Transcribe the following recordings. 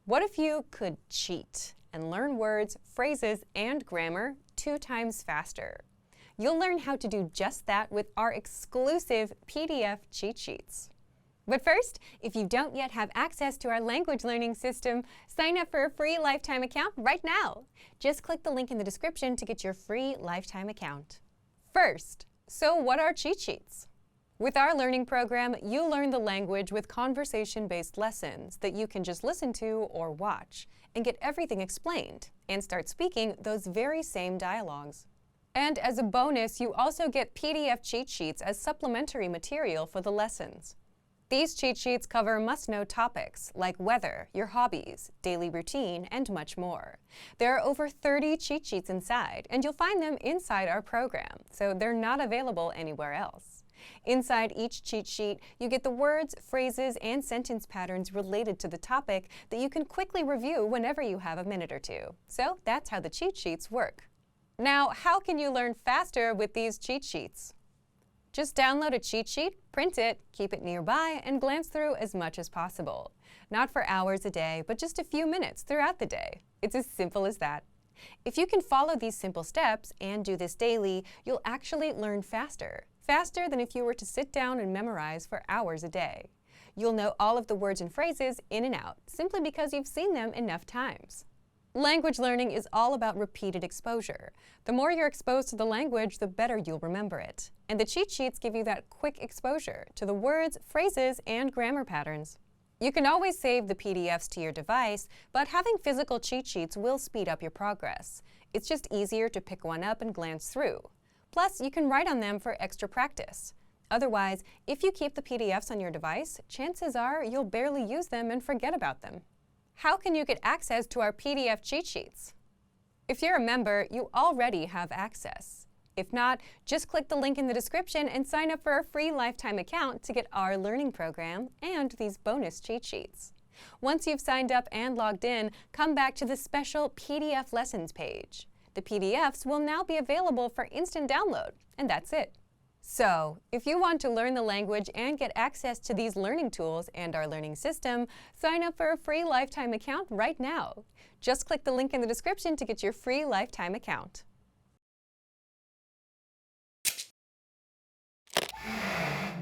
What if you could cheat and learn words, phrases, and grammar 2 times faster? You'll learn how to do just that with our exclusive PDF cheat sheets. But first, if you don't yet have access to our language learning system, sign up for a free lifetime account right now. Just click the link in the description to get your free lifetime account. First, so what are cheat sheets? With our learning program, you learn the language with conversation-based lessons that you can just listen to or watch and get everything explained and start speaking those very same dialogues. And as a bonus, you also get PDF cheat sheets as supplementary material for the lessons. These cheat sheets cover must-know topics like weather, your hobbies, daily routine, and much more. There are over 30 cheat sheets inside, and you'll find them inside our program, so they're not available anywhere else. Inside each cheat sheet, you get the words, phrases, and sentence patterns related to the topic that you can quickly review whenever you have a minute or two. So that's how the cheat sheets work. Now, how can you learn faster with these cheat sheets? Just download a cheat sheet, print it, keep it nearby, and glance through as much as possible. Not for hours a day, but just a few minutes throughout the day. It's as simple as that. If you can follow these simple steps and do this daily, you'll actually learn faster than if you were to sit down and memorize for hours a day. You'll know all of the words and phrases in and out, simply because you've seen them enough times. Language learning is all about repeated exposure. The more you're exposed to the language, the better you'll remember it. And the cheat sheets give you that quick exposure to the words, phrases, and grammar patterns. You can always save the PDFs to your device, but having physical cheat sheets will speed up your progress. It's just easier to pick one up and glance through. Plus, you can write on them for extra practice. Otherwise, if you keep the PDFs on your device, chances are you'll barely use them and forget about them. How can you get access to our PDF cheat sheets? If you're a member, you already have access. If not, just click the link in the description and sign up for a free lifetime account to get our learning program and these bonus cheat sheets. Once you've signed up and logged in, come back to the special PDF lessons page. The PDFs will now be available for instant download, and that's it. So, if you want to learn the language and get access to these learning tools and our learning system, sign up for a free lifetime account right now. Just click the link in the description to get your free lifetime account.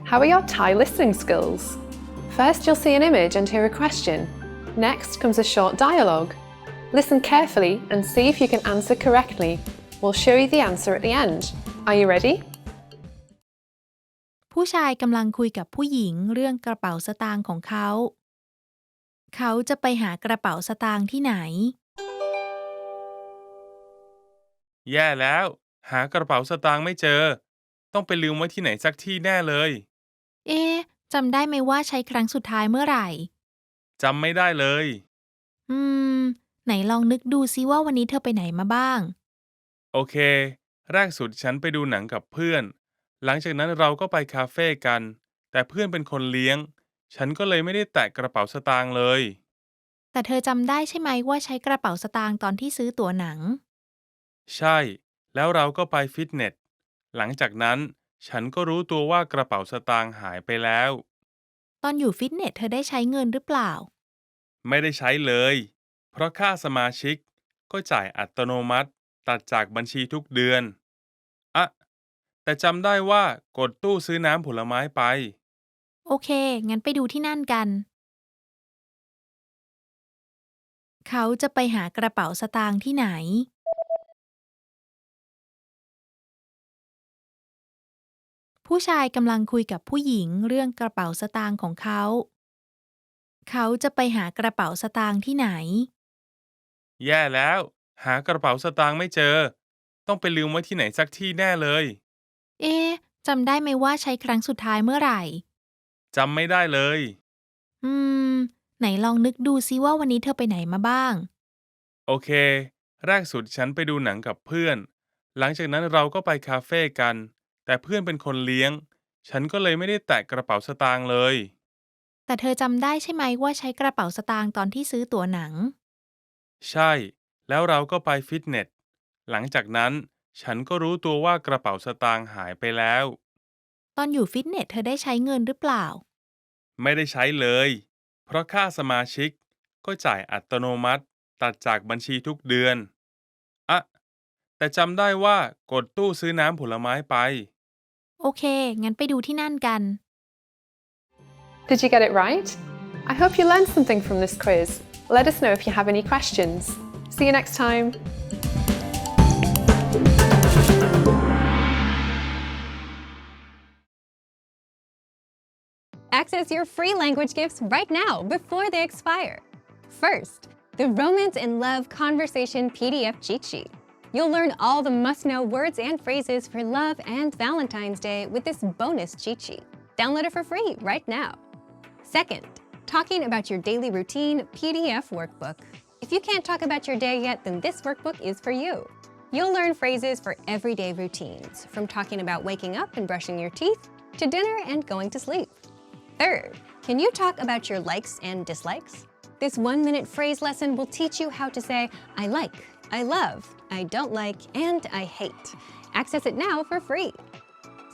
How are your Thai listening skills? First, you'll see an image and hear a question. Next comes a short dialogue. Listen carefully and see if you can answer correctly. We'll show you the answer at the end. Are you ready? ผู้ชายกำลังคุยกับผู้หญิงเรื่องกระเป๋าสตางค์ของเขา เขาจะไปหากระเป๋าสตางค์ที่ไหน แย่แล้วหากระเป๋าสตางค์ไม่เจอต้องไปลืมไว้ที่ไหนสักที่แน่เลยเอ๊ะจำได้ไหมว่าใช้ครั้งสุดท้ายเมื่อไหร่จำไม่ได้เลยอืมไหนลองนึกดูซิว่าวันนี้เธอไปไหนมาบ้างโอเคแรกสุดฉันไปดูหนังกับเพื่อนหลังจากนั้นเราก็ไปคาเฟ่กันแต่เพื่อนเป็นคนเลี้ยงฉันก็เลยไม่ได้แตะกระเป๋าสตางค์เลยแต่เธอจำได้ใช่ไหมว่าใช้กระเป๋าสตางค์ตอนที่ซื้อตั๋วหนังใช่แล้วเราก็ไปฟิตเนสหลังจากนั้นฉันก็รู้ตัวว่ากระเป๋าสตางค์หายไปแล้วตอนอยู่ฟิตเนสเธอได้ใช้เงินหรือเปล่าไม่ได้ใช้เลยเพราะค่าสมาชิกก็จ่ายอัตโนมัติตัดจากบัญชีทุกเดือนอะแต่จำได้ว่ากดตู้ซื้อน้ำผลไม้ไปโอเคงั้นไปดูที่นั่นกันเขาจะไปหากระเป๋าสตางค์ที่ไหนผู้ชายกำลังคุยกับผู้หญิงเรื่องกระเป๋าสตางค์ของเขา เขาจะไปหากระเป๋าสตางค์ที่ไหน แย่แล้วหากระเป๋าสตางค์ไม่เจอต้องไปลืมไว้ที่ไหนสักที่แน่เลยเอ๊ะจำได้ไหมว่าใช้ครั้งสุดท้ายเมื่อไหร่จำไม่ได้เลยอืมไหนลองนึกดูซิว่าวันนี้เธอไปไหนมาบ้างโอเคแรกสุดฉันไปดูหนังกับเพื่อนหลังจากนั้นเราก็ไปคาเฟ่กันแต่เพื่อนเป็นคนเลี้ยงฉันก็เลยไม่ได้แตะกระเป๋าสตางค์เลยแต่เธอจำได้ใช่ไหมว่าใช้กระเป๋าสตางค์ตอนที่ซื้อตั๋วหนังใช่แล้วเราก็ไปฟิตเนสหลังจากนั้นฉันก็รู้ตัวว่ากระเป๋าสตางค์หายไปแล้วตอนอยู่ฟิตเนสเธอได้ใช้เงินหรือเปล่าไม่ได้ใช้เลยเพราะค่าสมาชิก ก็จ่ายอัตโนมัติตัดจากบัญชีทุกเดือนอะแต่จำได้ว่ากดตู้ซื้อน้ำผลไม้ไป โอเค งั้นไปดูที่นั่นกัน Did you get it right? I hope you learned something from this quiz. Let us know if you have any questions. See you next time. Access your free language gifts right now before they expire. First, the Romance and Love Conversation PDF cheat sheet. You'll learn all the must-know words and phrases for love and Valentine's Day with this bonus cheat sheet. Download it for free right now. Second, Talking About Your Daily Routine PDF workbook. If you can't talk about your day yet, then this workbook is for you. You'll learn phrases for everyday routines, from talking about waking up and brushing your teeth to dinner and going to sleep. Third, can you talk about your likes and dislikes? This 1-minute phrase lesson will teach you how to say, I like, I love, I don't like, and I hate. Access it now for free.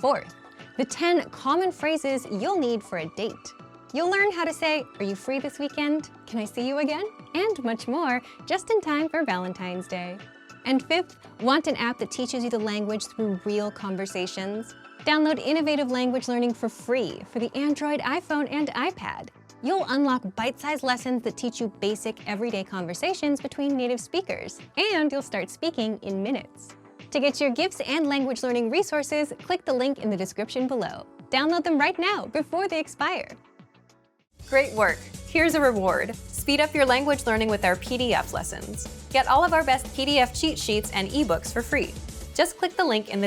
Fourth, the 10 common phrases you'll need for a date. You'll learn how to say, are you free this weekend? Can I see you again? And much more, just in time for Valentine's Day. And fifth, want an app that teaches you the language through real conversations? Download innovative language learning for free for the Android, iPhone, and iPad. You'll unlock bite-sized lessons that teach you basic everyday conversations between native speakers, and you'll start speaking in minutes. To get your gifts and language learning resources, click the link in the description below. Download them right now before they expire. Great work! Here's a reward. Speed up your language learning with our PDF lessons. Get all of our best PDF cheat sheets and ebooks for free. Just click the link in the description.